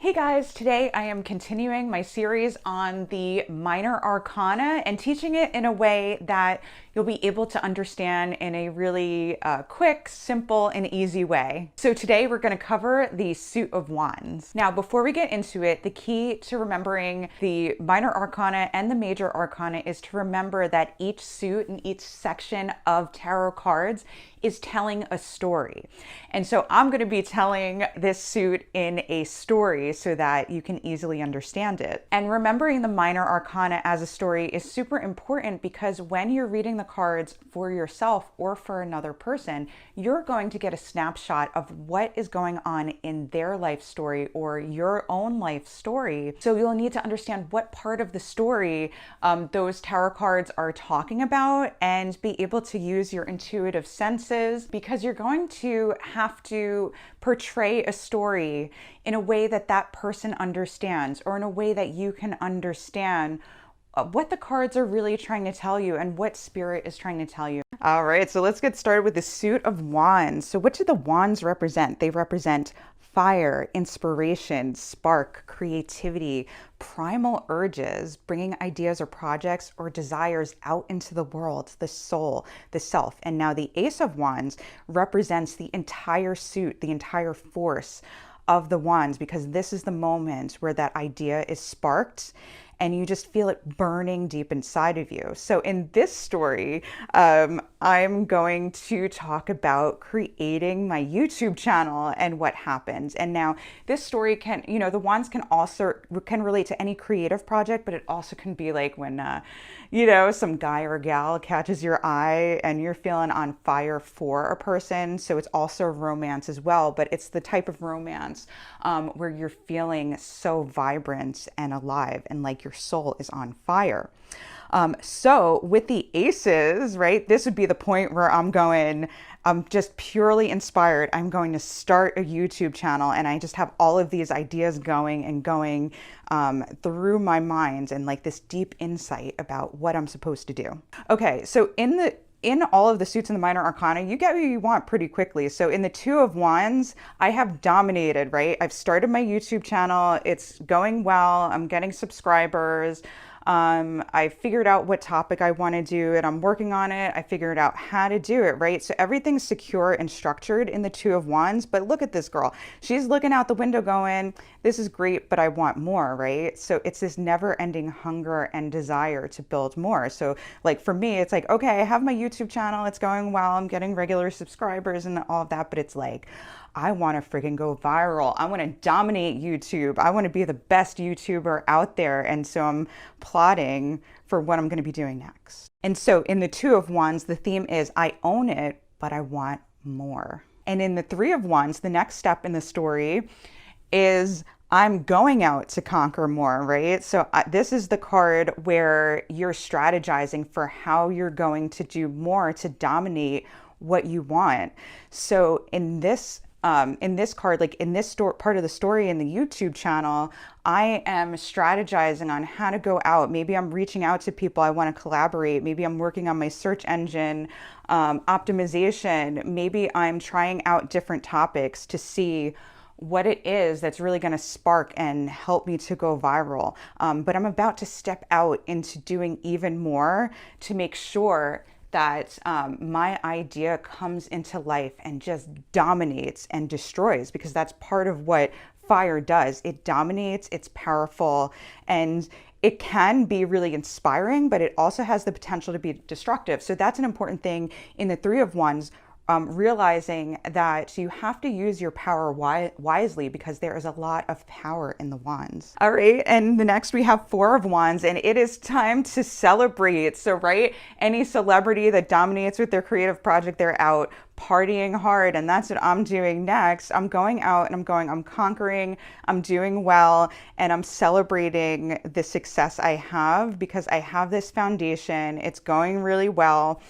Hey guys, today I am continuing my series on the minor arcana and teaching it in a way that you'll be able to understand in a really quick, simple, and easy way. So today we're going to cover the suit of wands. Now, before we get into it, the key to remembering the minor arcana and the major arcana is to remember that each suit and each section of tarot cards is telling a story. And so I'm going to be telling this suit in a story so that you can easily understand it. And remembering the minor arcana as a story is super important because when you're reading the cards for yourself or for another person, you're going to get a snapshot of what is going on in their life story or your own life story. So you'll need to understand what part of the story those tarot cards are talking about and be able to use your intuitive senses, because you're going to have to portray a story in a way that that person understands, or in a way that you can understand what the cards are really trying to tell you and what spirit is trying to tell you. All right, so let's get started with the suit of wands. So what do the wands represent? They represent fire, inspiration, spark, creativity, primal urges, bringing ideas or projects or desires out into the world, the soul, the self. And now the Ace of Wands represents the entire suit, the entire force of the wands, because this is the moment where that idea is sparked and you just feel it burning deep inside of you. So in this story, I'm going to talk about creating my YouTube channel and what happened. And now this story can, the wands can relate to any creative project, but it also can be like when, some guy or gal catches your eye and you're feeling on fire for a person. So it's also romance as well, but it's the type of romance where you're feeling so vibrant and alive and like your soul is on fire. So with the aces, right, this would be the point where I'm just purely inspired. I'm going to start a YouTube channel and I just have all of these ideas going through my mind and like this deep insight about what I'm supposed to do. Okay, so in all of the suits in the minor arcana, you get what you want pretty quickly. So in the Two of Wands, I have dominated, right? I've started my YouTube channel. It's going well. I'm getting subscribers. I figured out what topic I want to do and I'm working on it. I figured out how to do it, right? So everything's secure and structured in the Two of Wands, but look at this girl. She's looking out the window going, this is great, but I want more, right? So it's this never ending hunger and desire to build more. So like for me, it's like, okay, I have my YouTube channel. It's going well. I'm getting regular subscribers and all of that, but it's like, I want to freaking go viral. I want to dominate YouTube. I want to be the best YouTuber out there. And so I'm plotting for what I'm going to be doing next. And so in the Two of Wands, the theme is I own it, but I want more. And in the Three of Wands, the next step in the story is I'm going out to conquer more, right? So this is the card where you're strategizing for how you're going to do more to dominate what you want. So in this card, like in this part of the story in the YouTube channel, I am strategizing on how to go out. Maybe I'm reaching out to people I want to collaborate. Maybe I'm working on my search engine optimization. Maybe I'm trying out different topics to see what it is that's really going to spark and help me to go viral. But I'm about to step out into doing even more to make sure that my idea comes into life and just dominates and destroys, because that's part of what fire does. It dominates, it's powerful, and it can be really inspiring, but it also has the potential to be destructive. So that's an important thing in the Three of Wands, realizing that you have to use your power wisely, because there is a lot of power in the wands. All right, and the next we have Four of Wands, and it is time to celebrate. So, right, any celebrity that dominates with their creative project, they're out partying hard, and that's what I'm doing next. I'm going out and I'm conquering, I'm doing well, and I'm celebrating the success I have because I have this foundation. It's going really well.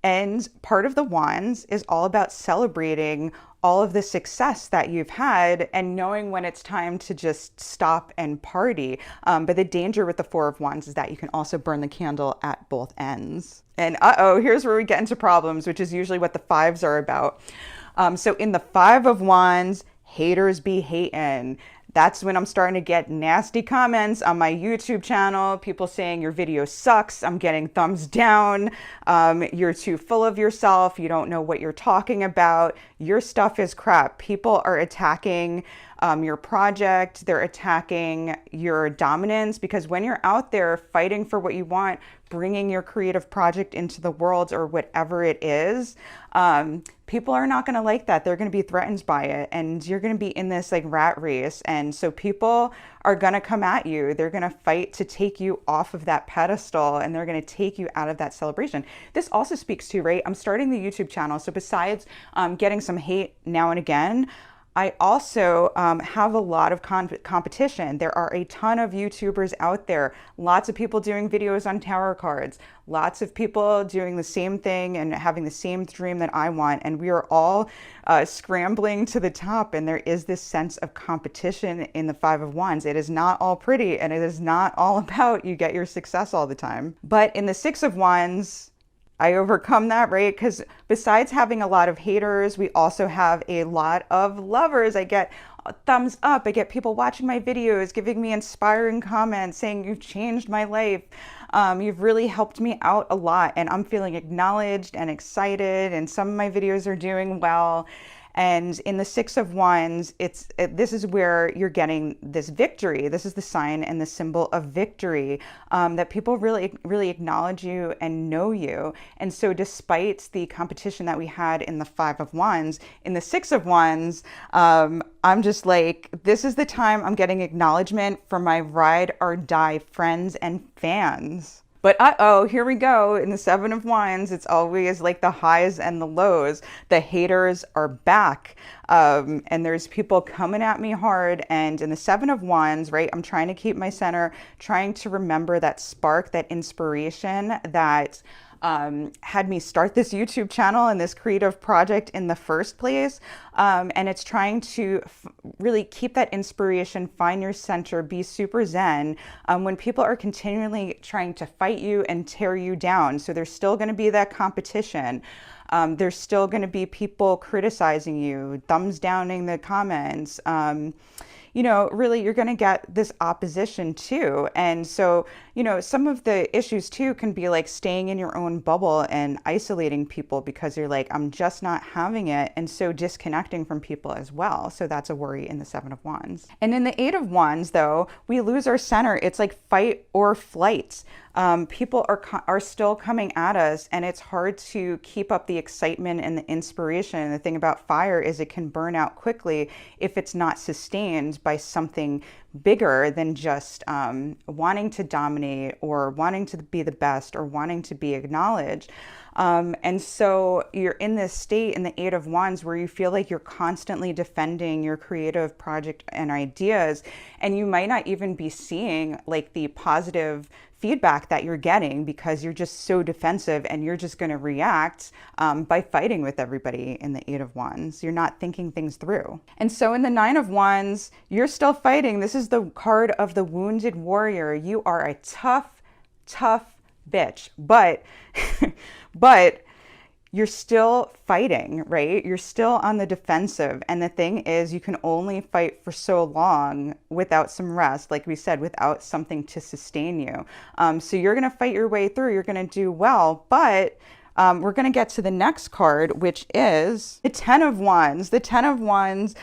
And part of the wands is all about celebrating all of the success that you've had and knowing when it's time to just stop and party. But the danger with the Four of Wands is that you can also burn the candle at both ends. And here's where we get into problems, which is usually what the fives are about. So in the Five of Wands, haters be hating. That's when I'm starting to get nasty comments on my YouTube channel. People saying your video sucks. I'm getting thumbs down. You're too full of yourself. You don't know what you're talking about. Your stuff is crap. People are attacking your project. They're attacking your dominance, because when you're out there fighting for what you want, bringing your creative project into the world or whatever it is, people are not going to like that. They're going to be threatened by it, and you're going to be in this like rat race. And so people are going to come at you. They're going to fight to take you off of that pedestal, and they're going to take you out of that celebration. This also speaks to, right, I'm starting the YouTube channel. So besides getting some hate now and again, I also have a lot of competition. There are a ton of YouTubers out there, lots of people doing videos on tarot cards, lots of people doing the same thing and having the same dream that I want. And we are all scrambling to the top. And there is this sense of competition in the Five of Wands. It is not all pretty, and it is not all about you get your success all the time. But in the Six of Wands, I overcome that, right? Because besides having a lot of haters, we also have a lot of lovers. I get thumbs up. I get people watching my videos, giving me inspiring comments, saying you've changed my life. You've really helped me out a lot, and I'm feeling acknowledged and excited, and some of my videos are doing well. And in the Six of Wands, this is where you're getting this victory. This is the sign and the symbol of victory, that people really, really acknowledge you and know you. And so despite the competition that we had in the Five of Wands, in the Six of Wands, I'm just like, this is the time I'm getting acknowledgement from my ride or die friends and fans. But uh-oh, here we go. In the Seven of Wands, it's always like the highs and the lows. The haters are back. And there's people coming at me hard. And in the Seven of Wands, right, I'm trying to keep my center, trying to remember that spark, that inspiration that had me start this YouTube channel and this creative project in the first place. And it's trying to really keep that inspiration, find your center, be super zen when people are continually trying to fight you and tear you down. So there's still going to be that competition. There's still going to be people criticizing you, thumbs downing the comments. You know, really, you're going to get this opposition too. And so, you know, some of the issues too can be like staying in your own bubble and isolating people because you're like, I'm just not having it. And so disconnecting from people as well. So that's a worry in the Seven of Wands. And in the Eight of Wands, though, we lose our center. It's like fight or flight. People are still coming at us, and it's hard to keep up the excitement and the inspiration. And the thing about fire is it can burn out quickly if it's not sustained by something bigger than just wanting to dominate or wanting to be the best or wanting to be acknowledged. And so you're in this state in the Eight of Wands where you feel like you're constantly defending your creative project and ideas, and you might not even be seeing like the positive feedback that you're getting because you're just so defensive, and you're just going to react by fighting with everybody in the Eight of Wands. You're not thinking things through. And so in the Nine of Wands, you're still fighting. This is the card of the wounded warrior. You are a tough, tough bitch, but you're still fighting, right? You're still on the defensive. And the thing is, you can only fight for so long without some rest, like we said, without something to sustain you. So you're going to fight your way through. You're going to do well, but we're going to get to the next card, which is the Ten of Wands. The Ten of Wands,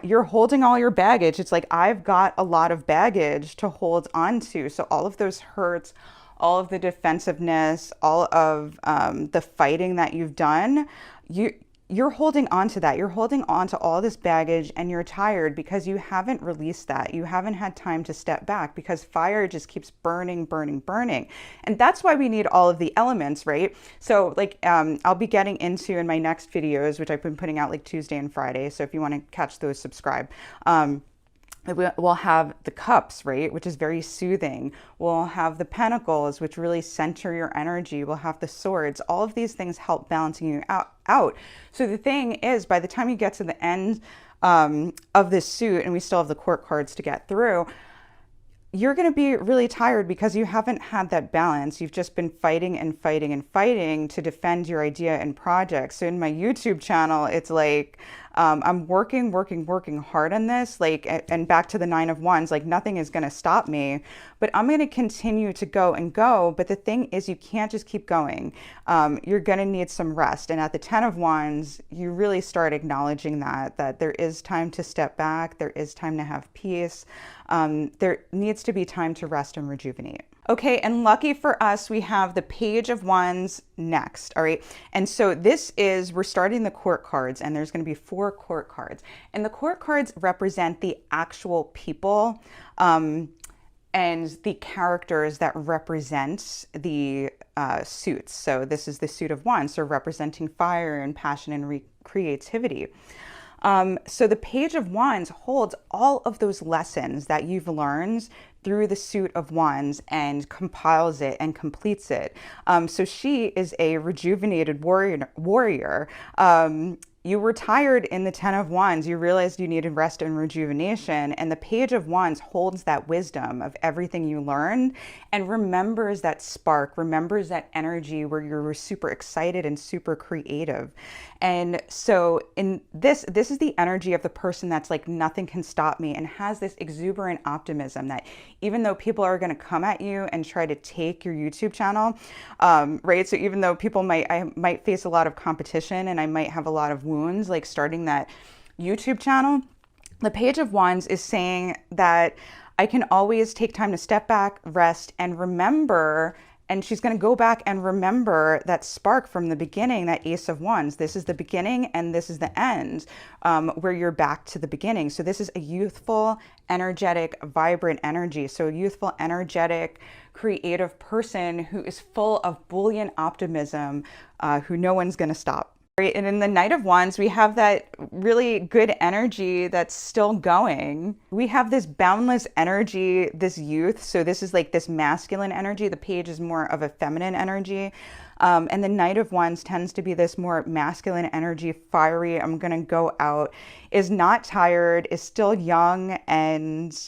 you're holding all your baggage. It's like, I've got a lot of baggage to hold on to. So all of those hurts, all of the defensiveness, all of the fighting that you've done, you're holding on to that. You're holding on to all this baggage, and you're tired because you haven't released that. You haven't had time to step back because fire just keeps burning, burning, burning. And that's why we need all of the elements, right? So like I'll be getting into in my next videos, which I've been putting out like Tuesday and Friday. So if you want to catch those, subscribe. We'll have the cups, right, which is very soothing. We'll have the pentacles, which really center your energy. We'll have the swords. All of these things help balancing you out. So the thing is, by the time you get to the end of this suit, and we still have the court cards to get through, you're going to be really tired because you haven't had that balance. You've just been fighting and fighting and fighting to defend your idea and project. So in my YouTube channel, it's like, I'm working hard on this, like, and back to the Nine of Wands, like nothing is going to stop me, but I'm going to continue to go and go. But the thing is, you can't just keep going. You're going to need some rest. And at the Ten of Wands, you really start acknowledging that there is time to step back. There is time to have peace. There needs to be time to rest and rejuvenate. Okay, and lucky for us, we have the Page of Wands next, all right? And so we're starting the court cards, and there's gonna be 4 court cards. And the court cards represent the actual people and the characters that represent the suits. So this is the suit of Wands, so representing fire and passion and creativity. So the Page of Wands holds all of those lessons that you've learned through the suit of Wands and compiles it and completes it. So she is a rejuvenated warrior. You were tired in the Ten of Wands. You realized you needed rest and rejuvenation. And the Page of Wands holds that wisdom of everything you learned and remembers that spark, remembers that energy where you were super excited and super creative. And so in this is the energy of the person that's like, nothing can stop me, and has this exuberant optimism that even though people are going to come at you and try to take your YouTube channel, right? So even though I might face a lot of competition and I might have a lot of wounds, like starting that YouTube channel, the Page of Wands is saying that I can always take time to step back, rest, and remember. And she's going to go back and remember that spark from the beginning, that Ace of Wands. This is the beginning and this is the end, where you're back to the beginning. So this is a youthful, energetic, vibrant energy. So a youthful, energetic, creative person who is full of buoyant optimism, who no one's going to stop. Right? And in the Knight of Wands, we have that really good energy that's still going. We have this boundless energy, this youth. So this is like this masculine energy. The Page is more of a feminine energy. And the Knight of Wands tends to be this more masculine energy, fiery, I'm going to go out, is not tired, is still young, and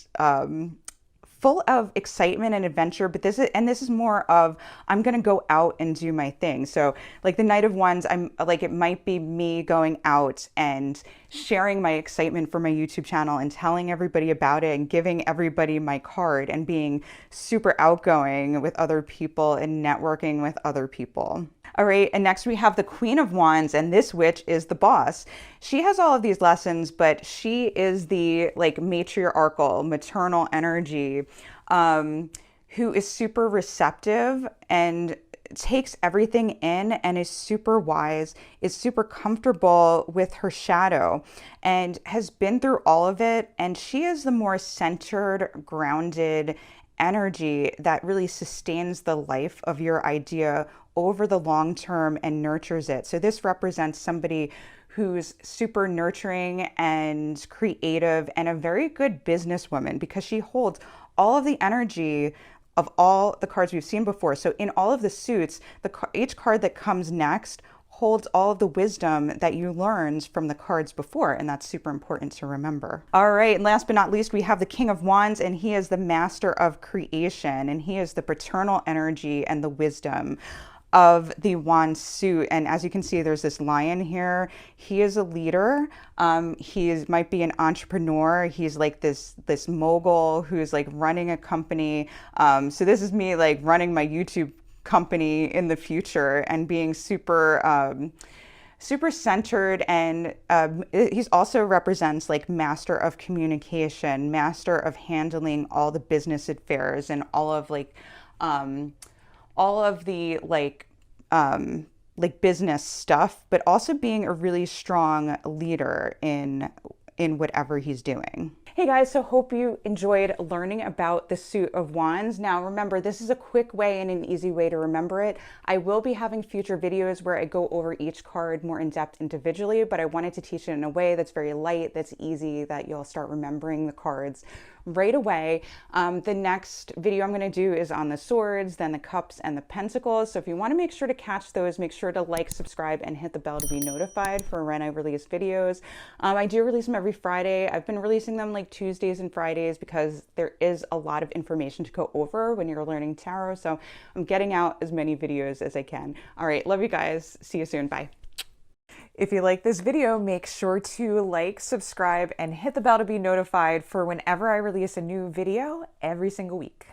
full of excitement and adventure. But this is more of, I'm going to go out and do my thing. So like the Knight of Wands, I'm like, it might be me going out and sharing my excitement for my YouTube channel and telling everybody about it and giving everybody my card and being super outgoing with other people and networking with other people. All right, and next we have the Queen of Wands, and this witch is the boss. She has all of these lessons, but she is the like matriarchal, maternal energy, who is super receptive and takes everything in and is super wise, is super comfortable with her shadow, and has been through all of it. And she is the more centered, grounded energy that really sustains the life of your idea over the long term and nurtures it. So this represents somebody who's super nurturing and creative and a very good businesswoman, because she holds all of the energy of all the cards we've seen before. So in all of the suits, each card that comes next holds all of the wisdom that you learned from the cards before, and that's super important to remember. All right, and last but not least, we have the King of Wands, and he is the master of creation, and he is the paternal energy and the wisdom of the wand suit. And as you can see, there's this lion here. He is a leader. Might be an entrepreneur. He's like this mogul who's like running a company. So this is me like running my YouTube company in the future and being super super centered. And he's also represents like master of communication, master of handling all the business affairs and all of the like business stuff, but also being a really strong leader in whatever he's doing. Hey guys, so hope you enjoyed learning about the suit of Wands. Now remember, this is a quick way and an easy way to remember it. I will be having future videos where I go over each card more in depth individually, but I wanted to teach it in a way that's very light, that's easy, that you'll start remembering the cards right away. The next video I'm going to do is on the swords, then the cups and the pentacles. So if you want to make sure to catch those, make sure to like, subscribe, and hit the bell to be notified for when I release videos. I do release them every Friday. I've been releasing them like Tuesdays and Fridays because there is a lot of information to go over when you're learning tarot. So I'm getting out as many videos as I can. All right, love you guys. See you soon. Bye. If you like this video, make sure to like, subscribe, and hit the bell to be notified for whenever I release a new video every single week.